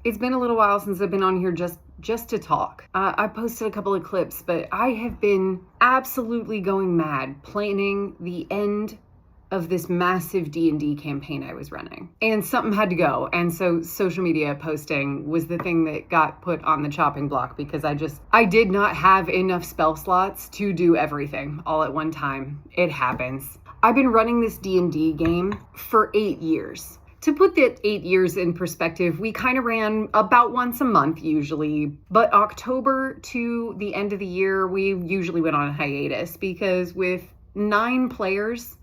It's been a little while since I've been on here just to talk. I posted a couple of clips, but I have been absolutely going mad planning the end of this massive D&D campaign I was running. And something had to go. And so social media posting was the thing that got put on the chopping block because I did not have enough spell slots to do everything all at one time. It happens. I've been running this D&D game for 8 years. To put that 8 years in perspective, we kind of ran about once a month usually, but October to the end of the year, we usually went on a hiatus because with 9 players,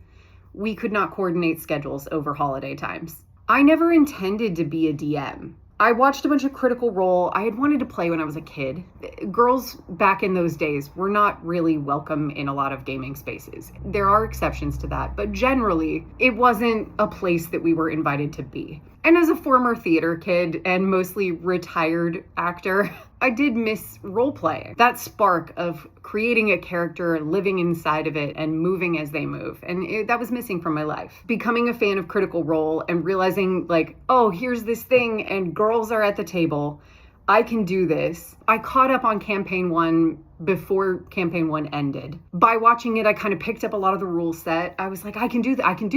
we could not coordinate schedules over holiday times. I never intended to be a DM. I watched a bunch of Critical Role. I had wanted to play when I was a kid. Girls back in those days were not really welcome in a lot of gaming spaces. There are exceptions to that, but generally it wasn't a place that we were invited to be. And as a former theater kid and mostly retired actor, I did miss role playing. That spark of creating a character, living inside of it, and moving as they move. And that was missing from my life. Becoming a fan of Critical Role and realizing like, oh, here's this thing and girls are at the table. I can do this. I caught up on campaign 1 before campaign 1 ended. By watching it, I kind of picked up a lot of the rule set. I was like, I can do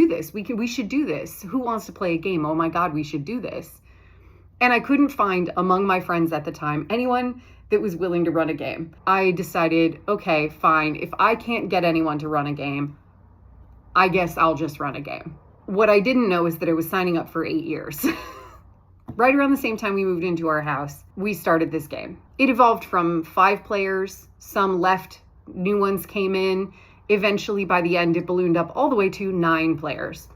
this. We should do this. Who wants to play a game? Oh my God, we should do this. And I couldn't find among my friends at the time anyone that was willing to run a game. I decided, okay, fine. If I can't get anyone to run a game, I guess I'll just run a game. What I didn't know is that I was signing up for 8 years. Right around the same time we moved into our house, we started this game. It evolved from 5 players, some left, new ones came in. Eventually, by the end, it ballooned up all the way to 9 players,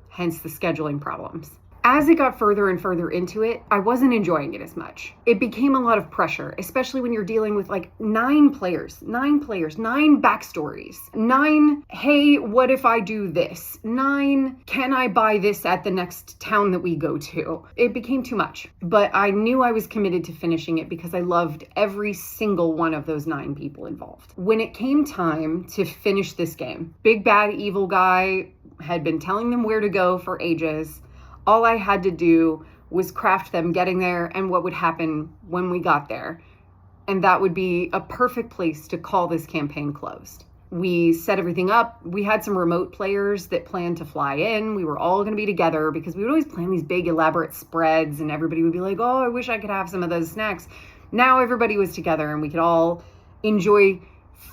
hence the scheduling problems. As it got further and further into it, I wasn't enjoying it as much. It became a lot of pressure, especially when you're dealing with like 9 players, 9 backstories, 9, hey, what if I do this? 9, can I buy this at the next town that we go to? It became too much, but I knew I was committed to finishing it because I loved every single one of those 9 people involved. When it came time to finish this game, big bad evil guy had been telling them where to go for ages. All I had to do was craft them getting there and what would happen when we got there. And that would be a perfect place to call this campaign closed. We set everything up. We had some remote players that planned to fly in. We were all going to be together because we would always plan these big elaborate spreads and everybody would be like, oh, I wish I could have some of those snacks. Now everybody was together and we could all enjoy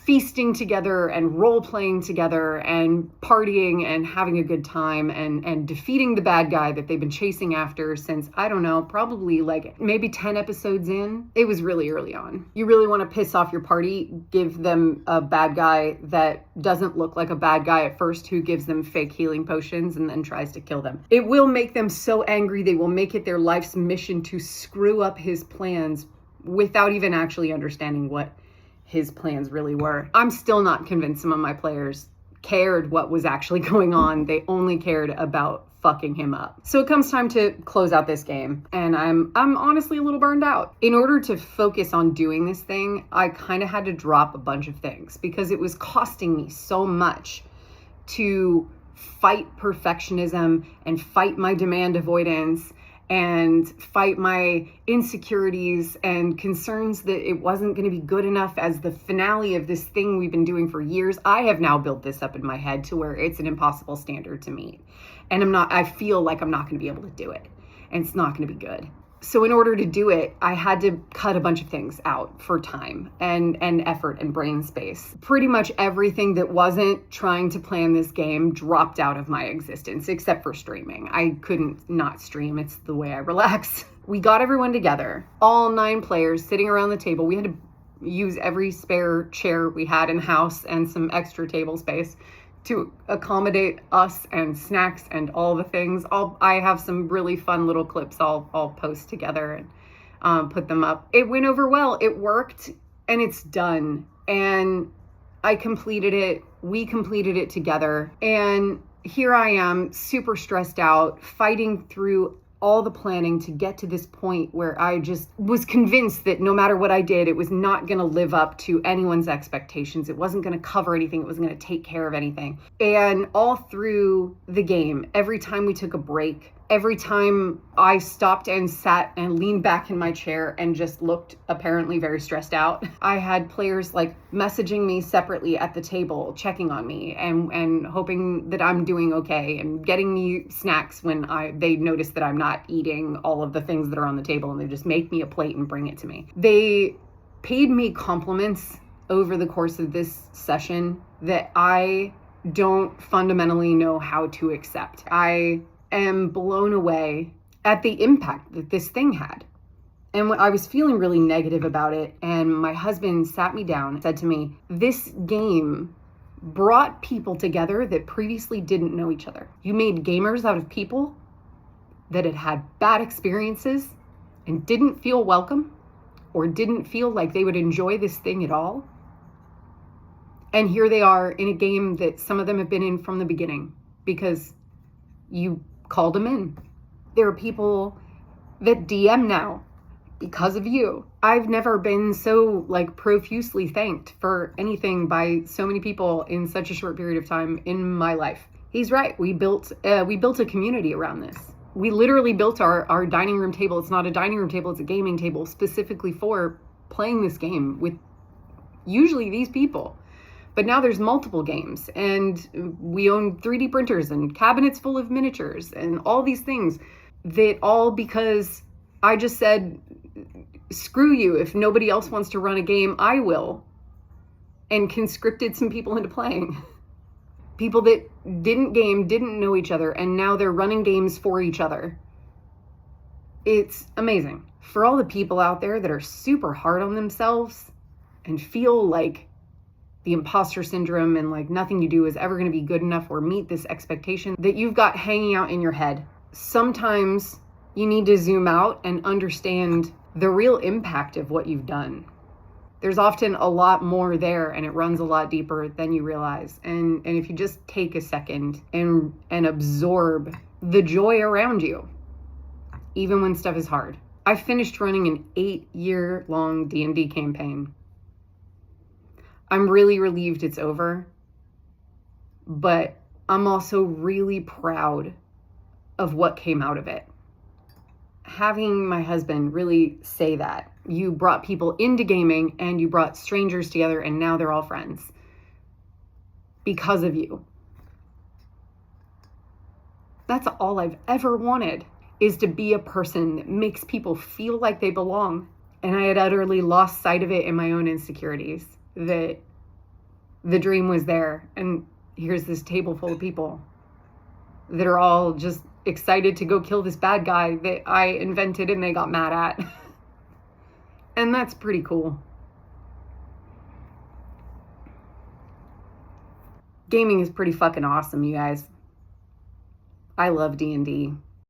feasting together and role-playing together and partying and having a good time and defeating the bad guy that they've been chasing after since, I don't know, probably like maybe 10 episodes in. It was really early on. You really want to piss off your party, give them a bad guy that doesn't look like a bad guy at first who gives them fake healing potions and then tries to kill them. It will make them so angry they will make it their life's mission to screw up his plans without even actually understanding what his plans really were. I'm still not convinced some of my players cared what was actually going on. They only cared about fucking him up. So it comes time to close out this game, and I'm honestly a little burned out. In order to focus on doing this thing, I kind of had to drop a bunch of things because it was costing me so much to fight perfectionism and fight my demand avoidance and fight my insecurities and concerns that it wasn't going to be good enough as the finale of this thing we've been doing for years. I have now built this up in my head to where it's an impossible standard to meet. And I feel like I'm not going to be able to do it. And it's not going to be good. So in order to do it, I had to cut a bunch of things out for time and effort and brain space. Pretty much everything that wasn't trying to plan this game dropped out of my existence, except for streaming. I couldn't not stream. It's the way I relax. We got everyone together, all 9 players sitting around the table. We had to use every spare chair we had in the house and some extra table space to accommodate us and snacks and all the things. I have some really fun little clips I'll post together and put them up. It went over well. It worked and it's done. And I completed it. We completed it together. And here I am, super stressed out, fighting through all the planning to get to this point where I just was convinced that no matter what I did, it was not going to live up to anyone's expectations. It wasn't going to cover anything. It wasn't going to take care of anything. And all through the game, every time we took a break, every time I stopped and sat and leaned back in my chair and just looked apparently very stressed out, I had players like messaging me separately at the table, checking on me and hoping that I'm doing okay, and getting me snacks when they notice that I'm not eating all of the things that are on the table, and they just make me a plate and bring it to me. They paid me compliments over the course of this session that I don't fundamentally know how to accept. I am blown away at the impact that this thing had. And when I was feeling really negative about it, and my husband sat me down and said to me, this game brought people together that previously didn't know each other. You made gamers out of people that had had bad experiences and didn't feel welcome or didn't feel like they would enjoy this thing at all. And here they are in a game that some of them have been in from the beginning because you called them in. There are people that DM now because of you. I've never been so profusely thanked for anything by so many people in such a short period of time in my life. He's right. We built a community around this. We literally built our dining room table. It's not a dining room table, it's a gaming table specifically for playing this game with usually these people. But now there's multiple games, and we own 3D printers and cabinets full of miniatures and all these things that all because I just said, screw you. If nobody else wants to run a game, I will. And conscripted some people into playing. People that didn't game, didn't know each other, and now they're running games for each other. It's amazing. For all the people out there that are super hard on themselves and feel like the imposter syndrome and nothing you do is ever going to be good enough or meet this expectation that you've got hanging out in your head. Sometimes you need to zoom out and understand the real impact of what you've done. There's often a lot more there, and it runs a lot deeper than you realize. And if you just take a second and absorb the joy around you, even when stuff is hard. I finished running an 8-year-long D&D campaign. I'm really relieved it's over, but I'm also really proud of what came out of it. Having my husband really say that, you brought people into gaming and you brought strangers together and now they're all friends because of you. That's all I've ever wanted, is to be a person that makes people feel like they belong. And I had utterly lost sight of it in my own insecurities. That the dream was there, and here's this table full of people that are all just excited to go kill this bad guy that I invented and they got mad at. And that's pretty cool. Gaming is pretty fucking awesome, you guys. I love D&D.